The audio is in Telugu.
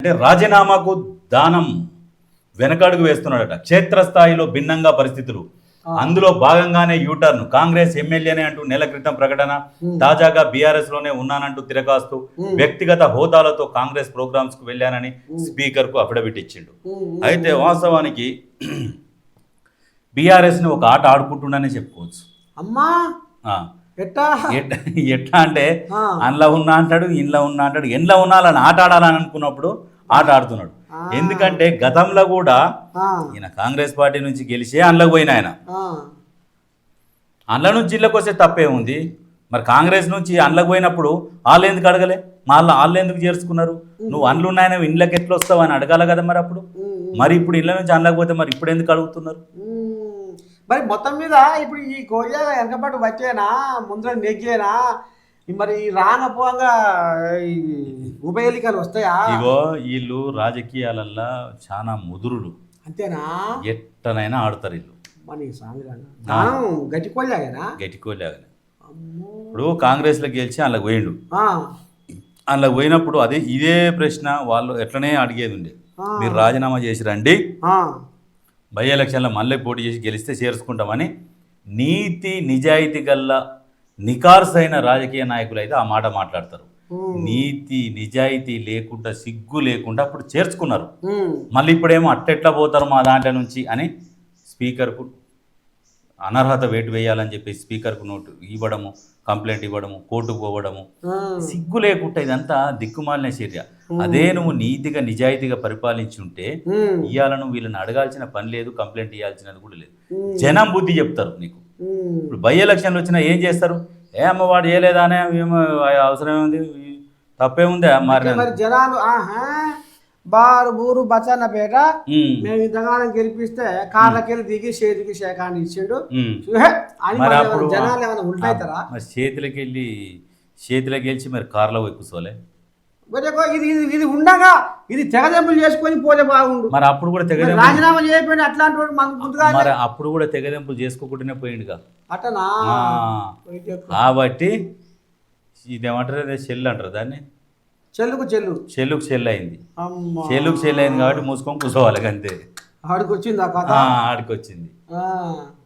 అంటే రాజీనామాకు దానం వెనకడుగు వేస్తున్నాడట. క్షేత్రస్థాయిలో భిన్నంగా పరిస్థితులు, అందులో భాగంగానే యూటర్న్. కాంగ్రెస్ ఎమ్మెల్యేనే అంటూ నెల క్రితం ప్రకటన, తాజాగా బీఆర్ఎస్ లోనే ఉన్నానంటూ తిరగాస్తూ వ్యక్తిగత హోదాలతో కాంగ్రెస్ ప్రోగ్రామ్స్ కు వెళ్ళానని స్పీకర్ కు అఫిడవిట్ ఇచ్చిండు. అయితే వాస్తవానికి బీఆర్ఎస్ ని ఒక ఆట ఆడుకుంటుండనే చెప్పుకోవచ్చు. అమ్మా ఎట్లా అంటే అందులో ఉన్నా అంటాడు, ఇంట్లో ఉన్నా అంటాడు, ఎండ్లో ఉన్నాలని ఆట ఆడాలని అనుకున్నప్పుడు ఆట ఆడుతున్నాడు. ఎందుకంటే గతంలో కూడా ఈయన కాంగ్రెస్ పార్టీ నుంచి గెలిచే అందులోకి పోయిన ఆయన, అందులో నుంచి ఇళ్ళకి వస్తే తప్పే ఉంది. మరి కాంగ్రెస్ నుంచి అందులోకి పోయినప్పుడు వాళ్ళు ఎందుకు అడగలే, వాళ్ళు ఎందుకు చేర్చుకున్నారు? నువ్వు అందులో ఉన్నాయన ఇండ్లకి ఎట్లా వస్తావు అని అడగాల కదా మరి అప్పుడు. మరి ఇప్పుడు ఇళ్ళ నుంచి అందులోకి పోతే మరి ఇప్పుడు ఎందుకు అడుగుతున్నారు? మరి మొత్తం మీద ఇప్పుడు ఈ కోరియా వెనకపాటు వచ్చేనా ముందర నెగ్గేనా? మరి రానపోగా ఉప ఎన్నికలు వస్తాయా? ఇగో వీళ్ళు రాజకీయాలల్లో చాలా ముదురులు, అంతేనా? ఎట్టనైనా ఆడతారు వీళ్ళు. గట్టికోలేనా? గట్టికోలేగానే. ఇప్పుడు కాంగ్రెస్లో గెలిచి అందులోకి పోయిండు. అందులోకి పోయినప్పుడు ఇదే ప్రశ్న వాళ్ళు ఎట్లనే అడిగేది ఉండే, మీరు రాజీనామా చేసి రండి, బై ఎలక్షన్లో మళ్ళీ పోటీ చేసి గెలిస్తే చేర్చుకుంటామని నీతి నిజాయితీ గల్ల నికార్సైన రాజకీయ నాయకులు అయితే ఆ మాట మాట్లాడతారు. నీతి నిజాయితీ లేకుండా, సిగ్గు లేకుండా అప్పుడు చేర్చుకున్నారు. మళ్ళీ ఇప్పుడేమో అట్టెట్లా పోతారు మా దాంట్లో నుంచి అని స్పీకర్కు అనర్హత వేటు వేయాలని చెప్పి స్పీకర్కు నోటు ఇవ్వడము, కంప్లైంట్ ఇవ్వడము, కోర్టుకు పోవడము, సిగ్గు లేకుండా ఇదంతా దిక్కుమాలిన చర్య. అదే నువ్వు నీతిగా నిజాయితీగా పరిపాలించి ఉంటే ఇవాళ నువ్వు వీళ్ళని అడగాల్సిన పని లేదు, కంప్లైంట్ ఇవ్వాల్సినది కూడా లేదు. జనం బుద్ధి చెప్తారు నీకు. ఇప్పుడు బై ఎలక్షన్లు వచ్చినా ఏం చేస్తారు? అమ్మవాడు చేయలేదా అనే అవసరం ఏముంది, తప్పేముంది మరి జనాలు బారు బూరు బచ్చన్నపేట మేము ఇంతగానం గెలిపిస్తే కార్లకెళ్ళి దిగి చేతికి శేఖాన్ని ఇచ్చాడు అని జనాలు ఏమైనా ఉంటాయితారా? మరి చేతిలోకి గెలిచి మరి కార్లో ఎక్కువసోలే. ఇది ఉండగా ఇది తెగదెంపులు చేసుకొని పోతే బాగుండు. మరి అప్పుడు కూడా రాజీనామా చేయకపోయినా అట్లాంటి వాడు మనకు ముందుగా, మరి అప్పుడు కూడా తెగదెంపులు చేసుకోకుండానే పోయిండుగా అట్టనా? కాబట్టి ఇదేమంటారు, చెల్లు అంటారు దాన్ని, చెల్లుకు చెల్లు అయింది. చెల్లుకు చెల్లు అయింది కాబట్టి మూసుకొని కూర్చోవాలి అంతే. ఆడికొచ్చింది ఆడికొచ్చింది.